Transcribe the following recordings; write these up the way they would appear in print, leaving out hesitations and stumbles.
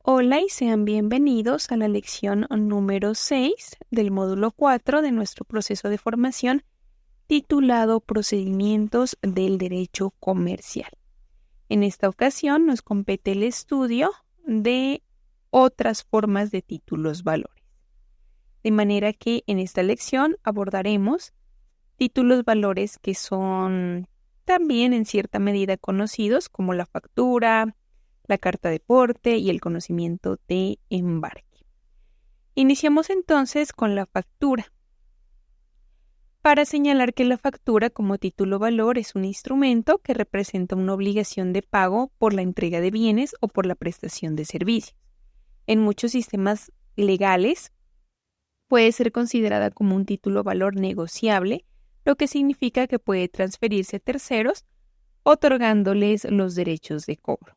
Hola y sean bienvenidos a la lección número 6 del módulo 4 de nuestro proceso de formación titulado Procedimientos del Derecho Comercial. En esta ocasión nos compete el estudio de otras formas de títulos valores. De manera que en esta lección abordaremos títulos valores que son también en cierta medida conocidos como la factura, la carta de porte y el conocimiento de embarque. Iniciamos entonces con la factura. Para señalar que la factura como título valor es un instrumento que representa una obligación de pago por la entrega de bienes o por la prestación de servicios. En muchos sistemas legales puede ser considerada como un título valor negociable, lo que significa que puede transferirse a terceros, otorgándoles los derechos de cobro.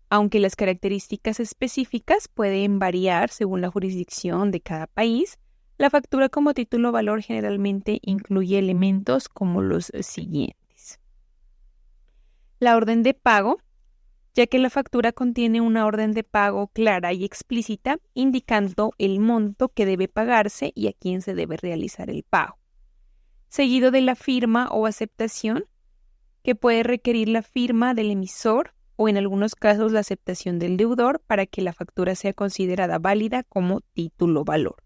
Aunque las características específicas pueden variar según la jurisdicción de cada país, la factura como título valor generalmente incluye elementos como los siguientes. La orden de pago, ya que la factura contiene una orden de pago clara y explícita, indicando el monto que debe pagarse y a quién se debe realizar el pago. Seguido de la firma o aceptación, que puede requerir la firma del emisor o en algunos casos la aceptación del deudor para que la factura sea considerada válida como título valor.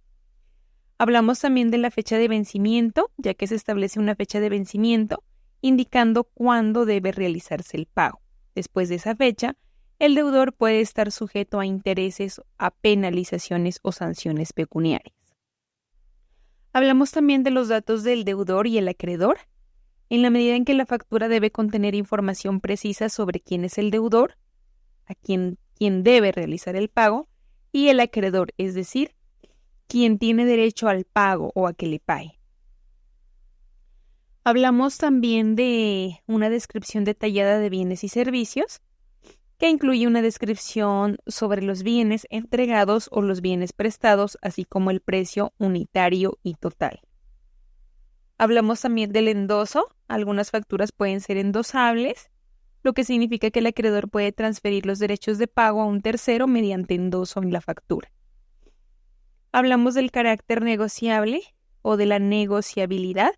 Hablamos también de la fecha de vencimiento, ya que se establece una fecha de vencimiento indicando cuándo debe realizarse el pago. Después de esa fecha, el deudor puede estar sujeto a intereses, a penalizaciones o sanciones pecuniarias. Hablamos también de los datos del deudor y el acreedor, en la medida en que la factura debe contener información precisa sobre quién es el deudor, a quién debe realizar el pago, y el acreedor, es decir, quién tiene derecho al pago o a que le pague. Hablamos también de una descripción detallada de bienes y servicios, que incluye una descripción sobre los bienes entregados o los bienes prestados, así como el precio unitario y total. Hablamos también del endoso. Algunas facturas pueden ser endosables, lo que significa que el acreedor puede transferir los derechos de pago a un tercero mediante endoso en la factura. Hablamos del carácter negociable o de la negociabilidad,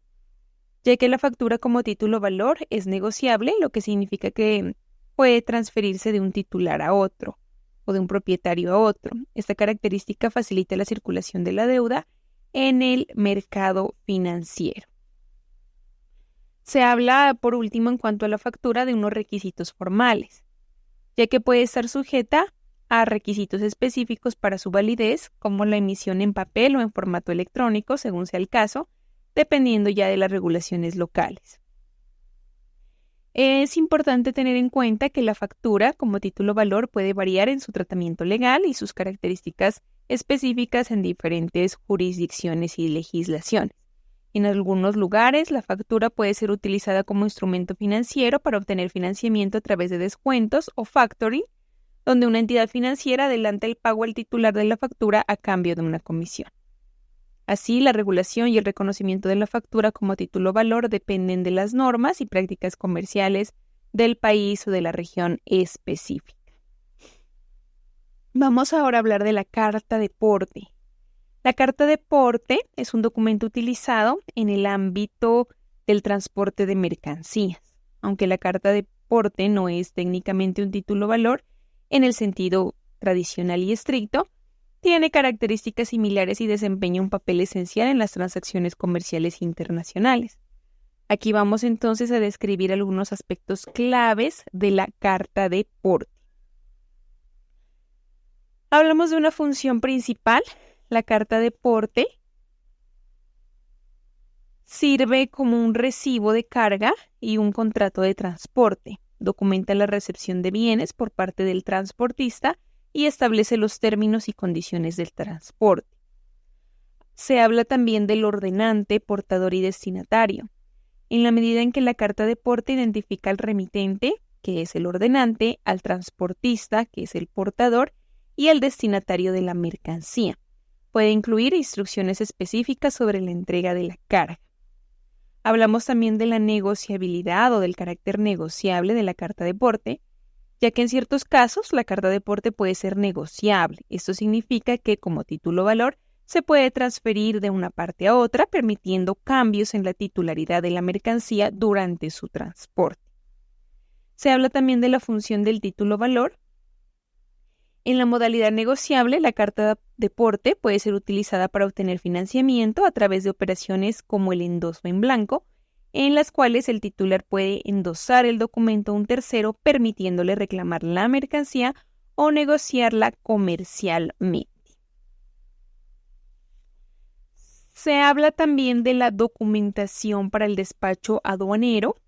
ya que la factura como título valor es negociable, lo que significa que puede transferirse de un titular a otro o de un propietario a otro. Esta característica facilita la circulación de la deuda en el mercado financiero. Se habla, por último, en cuanto a la factura, de unos requisitos formales, ya que puede estar sujeta a requisitos específicos para su validez, como la emisión en papel o en formato electrónico, según sea el caso, dependiendo ya de las regulaciones locales. Es importante tener en cuenta que la factura, como título valor, puede variar en su tratamiento legal y sus características específicas en diferentes jurisdicciones y legislaciones. En algunos lugares, la factura puede ser utilizada como instrumento financiero para obtener financiamiento a través de descuentos o factoring, donde una entidad financiera adelanta el pago al titular de la factura a cambio de una comisión. Así, la regulación y el reconocimiento de la factura como título valor dependen de las normas y prácticas comerciales del país o de la región específica. Vamos ahora a hablar de la carta de porte. La carta de porte es un documento utilizado en el ámbito del transporte de mercancías, aunque la carta de porte no es técnicamente un título valor en el sentido tradicional y estricto, tiene características similares y desempeña un papel esencial en las transacciones comerciales internacionales. Aquí vamos entonces a describir algunos aspectos claves de la carta de porte. Hablamos de una función principal. La carta de porte sirve como un recibo de carga y un contrato de transporte. Documenta la recepción de bienes por parte del transportista y establece los términos y condiciones del transporte. Se habla también del ordenante, portador y destinatario. En la medida en que la carta de porte identifica al remitente, que es el ordenante, al transportista, que es el portador, y al destinatario de la mercancía. Puede incluir instrucciones específicas sobre la entrega de la carga. Hablamos también de la negociabilidad o del carácter negociable de la carta de porte, ya que en ciertos casos la carta de porte puede ser negociable. Esto significa que como título valor se puede transferir de una parte a otra, permitiendo cambios en la titularidad de la mercancía durante su transporte. Se habla también de la función del título valor. En la modalidad negociable, la carta de porte puede ser utilizada para obtener financiamiento a través de operaciones como el endoso en blanco, en las cuales el titular puede endosar el documento a un tercero, permitiéndole reclamar la mercancía o negociarla comercialmente. Se habla también de la documentación para el despacho aduanero,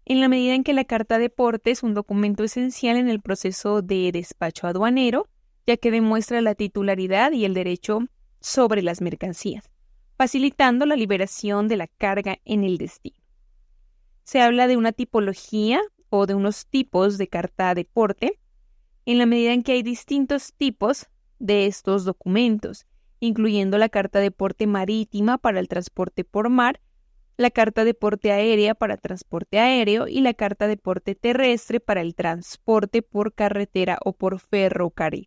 en la medida en que la carta de porte es un documento esencial en el proceso de despacho aduanero, ya que demuestra la titularidad y el derecho sobre las mercancías, facilitando la liberación de la carga en el destino. Se habla de una tipología o de unos tipos de carta de porte, en la medida en que hay distintos tipos de estos documentos, incluyendo la carta de porte marítima para el transporte por mar, la carta de porte aérea para transporte aéreo y la carta de porte terrestre para el transporte por carretera o por ferrocarril.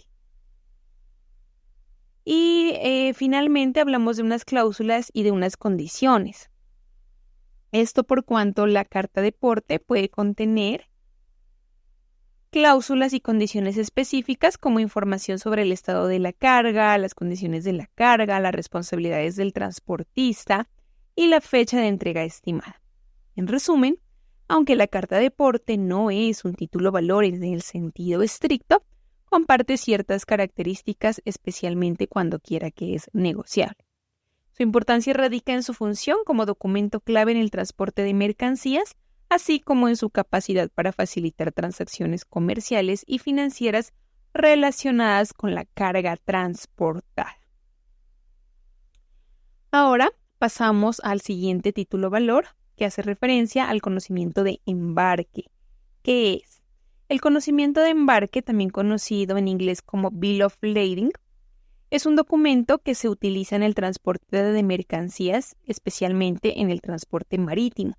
Y finalmente hablamos de unas cláusulas y de unas condiciones. Esto por cuanto la carta de porte puede contener cláusulas y condiciones específicas como información sobre el estado de la carga, las condiciones de la carga, las responsabilidades del transportista y la fecha de entrega estimada. En resumen, aunque la carta de porte no es un título valor en el sentido estricto, comparte ciertas características, especialmente cuando quiera que es negociable. Su importancia radica en su función como documento clave en el transporte de mercancías, así como en su capacidad para facilitar transacciones comerciales y financieras relacionadas con la carga transportada. Ahora pasamos al siguiente título valor, que hace referencia al conocimiento de embarque. ¿Qué es? El conocimiento de embarque, también conocido en inglés como Bill of Lading, es un documento que se utiliza en el transporte de mercancías, especialmente en el transporte marítimo.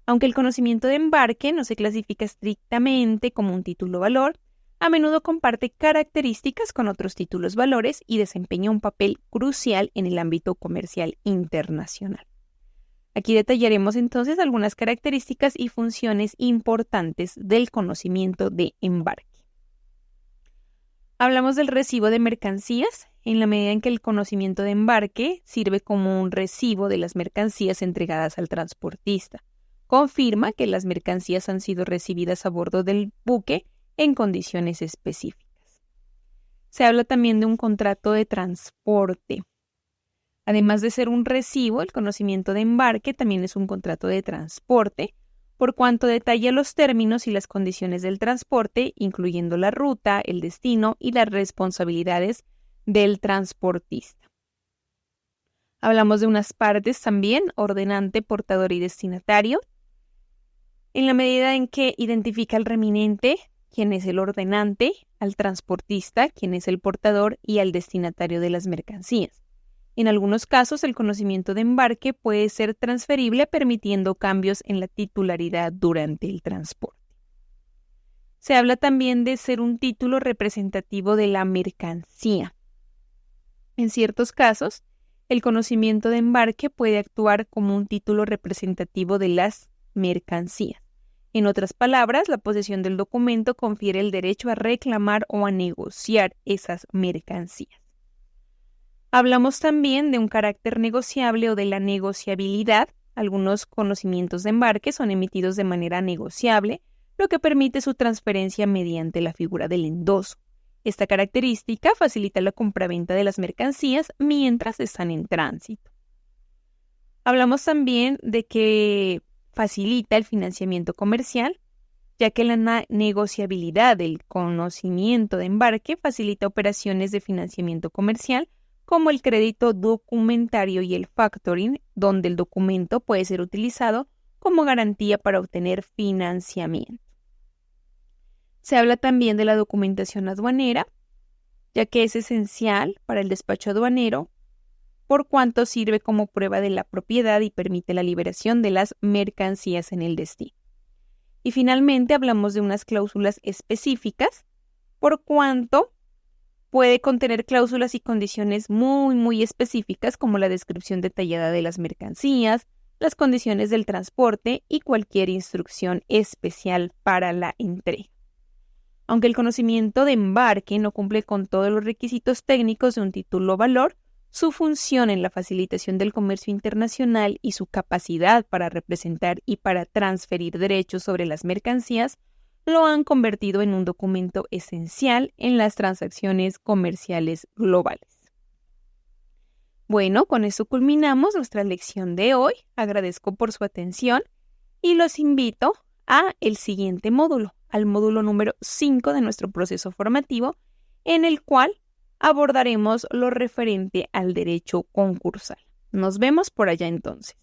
Aunque el conocimiento de embarque no se clasifica estrictamente como un título valor, a menudo comparte características con otros títulos valores y desempeña un papel crucial en el ámbito comercial internacional. Aquí detallaremos entonces algunas características y funciones importantes del conocimiento de embarque. Hablamos del recibo de mercancías, en la medida en que el conocimiento de embarque sirve como un recibo de las mercancías entregadas al transportista. Confirma que las mercancías han sido recibidas a bordo del buque en condiciones específicas. Se habla también de un contrato de transporte. Además de ser un recibo, el conocimiento de embarque también es un contrato de transporte, por cuanto detalla los términos y las condiciones del transporte, incluyendo la ruta, el destino y las responsabilidades del transportista. Hablamos de unas partes también, ordenante, portador y destinatario, en la medida en que identifica al reminente, quien es el ordenante, al transportista, quien es el portador, y al destinatario de las mercancías. En algunos casos, el conocimiento de embarque puede ser transferible, permitiendo cambios en la titularidad durante el transporte. Se habla también de ser un título representativo de la mercancía. En ciertos casos, el conocimiento de embarque puede actuar como un título representativo de las mercancías. En otras palabras, la posesión del documento confiere el derecho a reclamar o a negociar esas mercancías. Hablamos también de un carácter negociable o de la negociabilidad. Algunos conocimientos de embarque son emitidos de manera negociable, lo que permite su transferencia mediante la figura del endoso. Esta característica facilita la compraventa de las mercancías mientras están en tránsito. Hablamos también de que facilita el financiamiento comercial, ya que la negociabilidad del conocimiento de embarque facilita operaciones de financiamiento comercial como el crédito documentario y el factoring, donde el documento puede ser utilizado como garantía para obtener financiamiento. Se habla también de la documentación aduanera, ya que es esencial para el despacho aduanero, por cuanto sirve como prueba de la propiedad y permite la liberación de las mercancías en el destino. Y finalmente hablamos de unas cláusulas específicas, por cuanto puede contener cláusulas y condiciones muy específicas como la descripción detallada de las mercancías, las condiciones del transporte y cualquier instrucción especial para la entrega. Aunque el conocimiento de embarque no cumple con todos los requisitos técnicos de un título o valor, su función en la facilitación del comercio internacional y su capacidad para representar y para transferir derechos sobre las mercancías lo han convertido en un documento esencial en las transacciones comerciales globales. Bueno, con eso culminamos nuestra lección de hoy. Agradezco por su atención y los invito a el siguiente módulo, al módulo número 5 de nuestro proceso formativo, en el cual abordaremos lo referente al derecho concursal. Nos vemos por allá entonces.